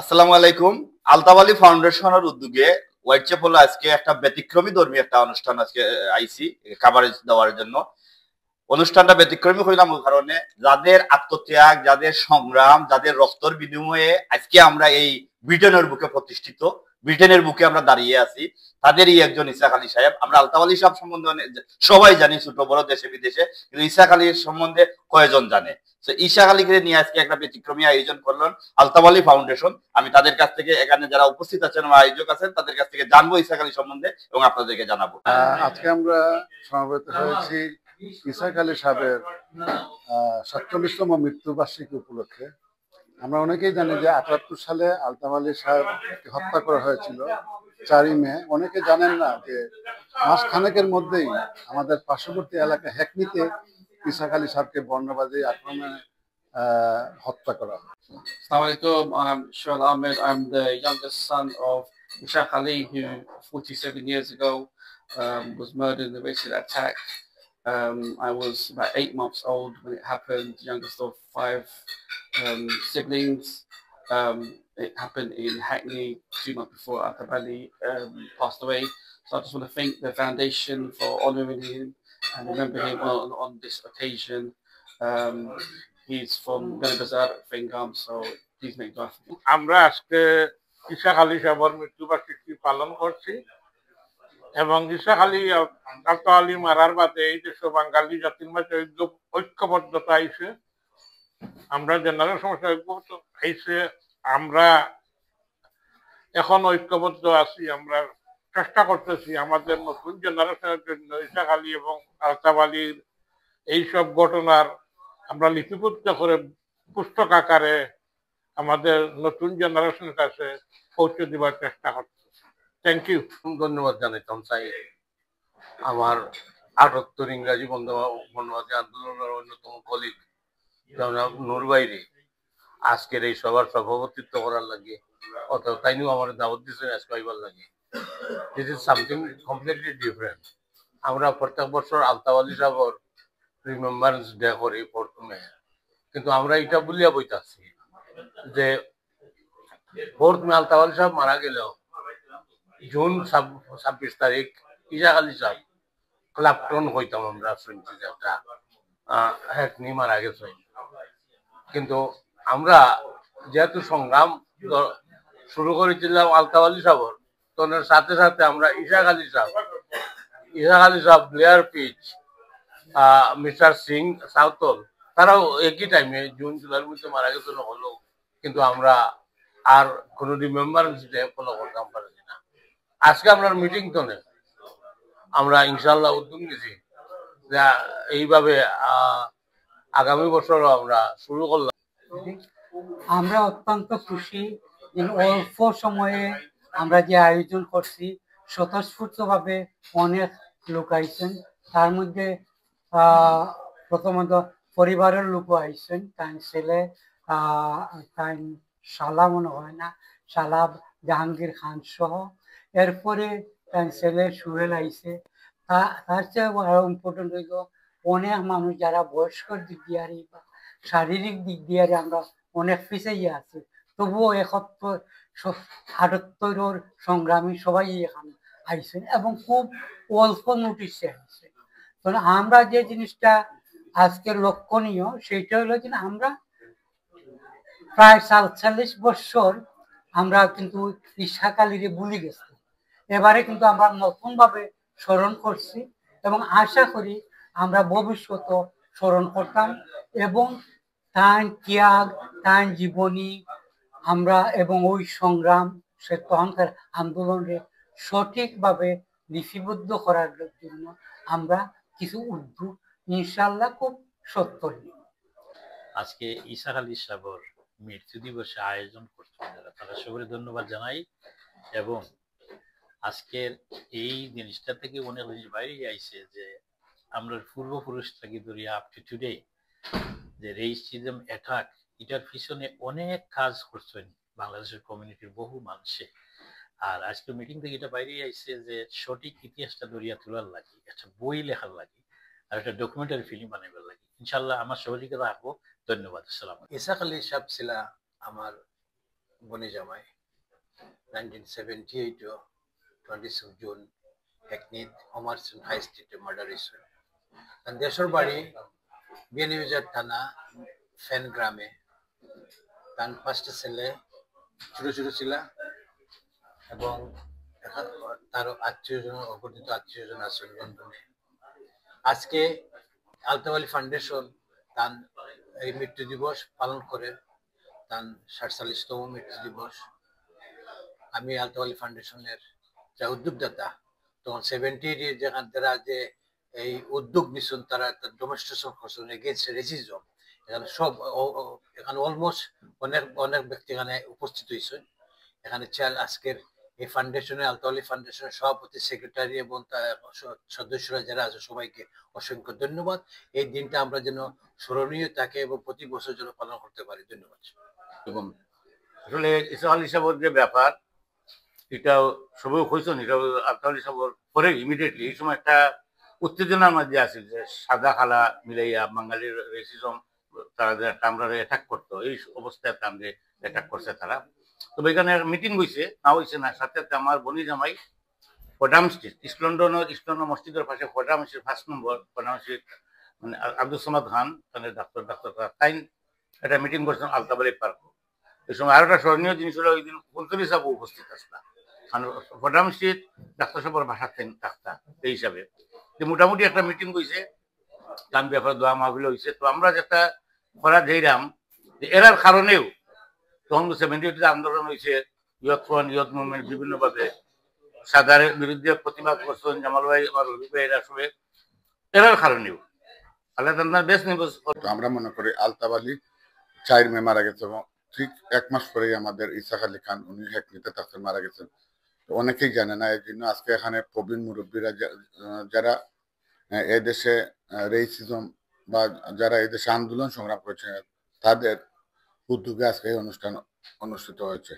আসসালামু আলাইকুম। আলতাফ আলী ফাউন্ডেশনের উদ্যোগে হোয়াইট চ্যাপেলে আজকে একটা ব্যতিক্রমী ধর্মী একটা অনুষ্ঠান আজকে আইছি কাভারেজ দেওয়ার জন্য। অনুষ্ঠানটা ব্যতিক্রমী হইলাম ওই কারণে যাদের আত্মত্যাগ, যাদের সংগ্রাম, যাদের রক্তর বিনিময়ে আজকে আমরা এই ব্রিটেনের বুকে প্রতিষ্ঠিত, ব্রিটেনের বুকে আমরা দাঁড়িয়ে আছি, তাদেরই একজন ইসাক আলী সাহেব। আমরা আলতাফ আলী সাহেব সম্বন্ধে সবাই জানি, ছোট বড় দেশে বিদেশে, কিন্তু ইসাক আলীর সম্বন্ধে কয়জন জানে? তো ইসাক আলীকে নিয়ে আজকে একটা ব্যতিক্রমী আয়োজন করলেন আলতাফ আলী ফাউন্ডেশন। আমি তাদের কাছ থেকে, এখানে যারা উপস্থিত আছেন বা আয়োজক আছেন, তাদের কাছ থেকে জানবো ইসাক আলী সম্বন্ধে এবং আপনাদেরকে জানাবো। আজকে আমরা সমবেত হয়েছি ইসাক আলী সাহেবের ৪৭তম মৃত্যুবার্ষিকী উপলক্ষে। আমরা অনেকেই জানি যে ৭৮ সালে আলতাফ আলী সাহেবকে হত্যা করা হয়েছিল ৪ই মে। অনেকে জানেন না যে মাসখানেকের মধ্যেই আমাদের পার্শ্ববর্তী এলাকা হ্যাকনিতে ইসাক আলী সাহেবকে বর্ণবাদী আক্রমণে হত্যা করা হয়। Assalamu alaikum, I'm Shoaib Ahmed. I'm the youngest son of Ishaq Ali, who 47 years ago was murdered in a racist attack. I was about 8 months old when it happened, youngest of 5 siblings. It happened in Hackney 2 months before Atab Ali passed away. So I just want to thank the foundation for honouring him and remember him on this occasion. He's from Gani Bazaar, Fingam, so please make dua for him. আমরা আজকে ইসাক আলী সাহেবের মৃত্যুবার্ষিকী পালন করছি এবং ইসাক আলী আলতাফ আলী মারার বাদে এই দেশ বাঙালি জাতির মাঝে ঐক্যবদ্ধতা আইছে, আমরা জেনারেশন ঐক্যবদ্ধ আইছে, আমরা এখন ঐক্যবদ্ধ আছি। আমরা চেষ্টা করতেছি আমাদের নতুন জেনারেশনের জন্য ইসাক আলী এবং আলতাফ আলীর এইসব ঘটনার আমরা লিপিবদ্ধ করে পুস্তক আকারে আমাদের নতুন জেনারেশনের কাছে পৌঁছে দেওয়ার চেষ্টা করছি। Thank you. ধন্যবাদ জানাইতাম চাই আমার ৭৮ ইংরাজি বর্ণবাদী আন্দোলনের অন্যতম কলিগ নূর বাইরে আজকের এই সভার সভাপতিত্ব করার লাগে, অথবা তাইনিও আমার দাওয়াত দিচ্ছেন আজকে আইবার লাগে। This is something completely different. আমরা প্রত্যেক বছর আলতাফ আলী সাহেবের রিমেম্বারেন্স ডে করি প্রথমে, কিন্তু আমরা এটা বলিয়া বইতাছি যে প্রথমে আলতাফ আলী সাহেব মারা গেলেও জুন ২৬ তারিখ ইসাক আলী সাহেব ক্লাপটন হইতাম আমরা শুনছি যে একটা হ্যাকনি মারা গেছে। কিন্তু আমরা যেহেতু সংগ্রাম শুরু করেছিলাম আলতাফ আলী সাহেবের, তখন সাথে সাথে আমরা ইসাক আলী সাহেব, ব্লেয়ার পিচ, মিস্টার সিং সাউথল, তারাও একই টাইমে জুন জুলাইয়ের মধ্যে মারা গেছে হলো, কিন্তু আমরা আর কোনো রিমেম্বারেন্স ডে ফলো করতাম পারি না। আজকে আমরা মিটিং তো নেই, আমরা ইনশাল্লাহ উদ্যোগ নিয়েছি যে এইভাবে আগামী বছরও আমরা শুরু করলাম। আমরা অত্যন্ত খুশি যে অল্প সময়ে আমরা যে আয়োজন করছি স্বতঃস্ফূর্তভাবে অনেক লোক আইছেন। তার মধ্যে প্রথমত পরিবারের লোকও আইছেন, তাই ছেলে তাই শালা মনে হয় না, শালা জাহাঙ্গীর খান সহ, এরপরে তাই ছেলে সুহেল আইছে। তার চেয়ে আরো ইম্পর্টেন্ট হইল অনেক মানুষ যারা বয়স্কর দিক দিয়ে বা শারীরিক দিক দিয়ে আমরা অনেক পিছিয়ে আছি, তবুও ৭৮ সংগ্রামী সবাই এখানে আইছেন এবং খুব অল্প নোটিশে আইছে। তো আমরা যে জিনিসটা আজকে লক্ষণীয় সেইটা হলো যে আমরা প্রায় ৪৭ বছর আমরা কিন্তু ইসাক আলীরে ভুলে গেছি। এবারে কিন্তু আমরা নতুন ভাবে স্মরণ করছি এবং আশা করি আমরা ভবিষ্যৎ স্মরণ করতাম এবং তার ত্যাগ, তার জীবনী আমরা এবং ওই সংগ্রাম সে তখনকার আন্দোলনে সঠিকভাবে লিপিবদ্ধ করার জন্য আমরা কিছু উদ্যোগ ইনশাল্লাহ খুব সত্য নিই। আজকে ইসাক আলী সাহেবের মৃত্যু দিবসে আয়োজন করছেন যারা, তারা সবাই ধন্যবাদ জানাই। এবং আজকের এই জিনিসটা থেকে অনেক জিনিস বাইরে আইছে যে আমরা পূর্বপুরুষ থেকে ধরিয়া আপ টু টুডে যে রেসিজম অ্যাটাক, এটার পিছনে অনেক কাজ করছেন বাংলাদেশের কমিউনিটির বহু মানুষে। আর আজকে মিটিং থেকে এটা বাইরে আইছে যে সঠিক ইতিহাসটা ধরিয়া তোলার লাগে, একটা বই লেখার লাগে, আর একটা ডকুমেন্টারি ফিল্ম বানাবার লাগে। ইনশাল্লাহ আমার সহযোগিতা রাখবো। ধন্যবাদ। আসসালাম। ইসাক আলী সাহেব ছিলা আমার বনি জামাই 1978 20 জুন হেকনিত অমারসন হাই স্ট্রিটে মার্ডার হয়েছে। তার দেশের বাড়ি বিয়ানীবাজার থানা ফেন গ্রামে। তার 5টা ছেলে, ছোট ছোট ছিল, এবং তার আত্মীয়জন, অগণিত আত্মীয়জন আছেন লন্ডনে। আজকে আলতাফ আলী ফাউন্ডেশন তার এই মৃত্যু দিবস পালন করে, তার 47তম মৃত্যু দিবস। আমি আলতাফ আলী ফাউন্ডেশনের যা উদ্যোগদাতা, তখন 70 যেখান তারা যে এই উদ্যোগ নিচ্ছেন, তারা ডোমেস্টিকেশন করছেন এগেইনস্ট রেসিজম। এখানে সব এখানে অলমোস্ট অনেক অনেক ব্যক্তি এখানে উপস্থিত হয়েছে। এখানে আজকের এই ফাউন্ডেশনে, আলতাফ আলী ফাউন্ডেশনের সভাপতি, সেক্রেটারি এবং সদস্যরা যারা আছে সবাইকে অসংখ্য ধন্যবাদ। এই দিনটা আমরা যেন স্মরণীয় থাকে এবং প্রতি বছর যেন পালন করতে পারি। ধন্যবাদ। এবং আসলে ইসা আলী সাহেবের যে ব্যাপার, এটাও সবাই হয়েছেন, এটা আলতাফ আলী সাহেবের পরে ইমিডিয়েটলি এই সময় একটা উত্তেজনার মধ্যে আছে যে সাদা খালা মিলাইয়া বাঙালির রেসিজম তারা যে আমরা অ্যাটাক করতো, এই অবস্থায় আমরা অ্যাটাক করছে তারা। তবে এখানে মিটিং হয়েছে, না হয়েছে না, সাথে আমার বনি জামাই ফডাম স্ট্রিট, ইস্ট লন্ডন মসজিদের পাশে ফডাম স্ট্রিট 1 নম্বর ফডাম স্ট্রিট, মানে আব্দুল সামাদ খান তাদের ডাক্তার তাই একটা মিটিং করছেন আলতাফ আলী পার্ক। এই সময় আরো একটা স্মরণীয় জিনিস হলো, ওই দিন ফুলতলি সাহেব উপস্থিত আসলাম, কারণ ফডাম স্ট্রিট ডাক্তার সাহেবের ভাষা ডাক্তার এই হিসাবে যে মোটামুটি একটা মিটিং হয়েছে, গান ব্যাপার দোয়া মাহফিল হয়েছে। তো আমরা যেটা করা যাইরাম যে এরার কারণেও তখন 70 আন্দোলন হয়েছে, ইয়ত ফ্রন্ট, ইয়ত মুভমেন্ট বিভিন্নভাবে সাদার বিরুদ্ধে প্রতিবাদ করছেন জামাল ভাই আর রবি ভাই, এরা সবে এরার কারণেও আল্লাহ তাআলা বেশ নির্বাচ। আমরা মনে করি আলতাফ আলী 4 মে মারা গেছে, এবং ঠিক 1 মাস পরেই আমাদের ইসাক আলী খান, উনি হেকনিতে থাকতেন, মারা গেছেন। তো অনেকেই জানে না, এই জন্য আজকে এখানে প্রবীণ মুরব্বীরা যারা এই দেশে রেসিজম বা যারা এই দেশে আন্দোলন সংগ্রাম করেছেন, তাদের উদ্যোগে আজকে এই অনুষ্ঠান অনুষ্ঠিত হয়েছে।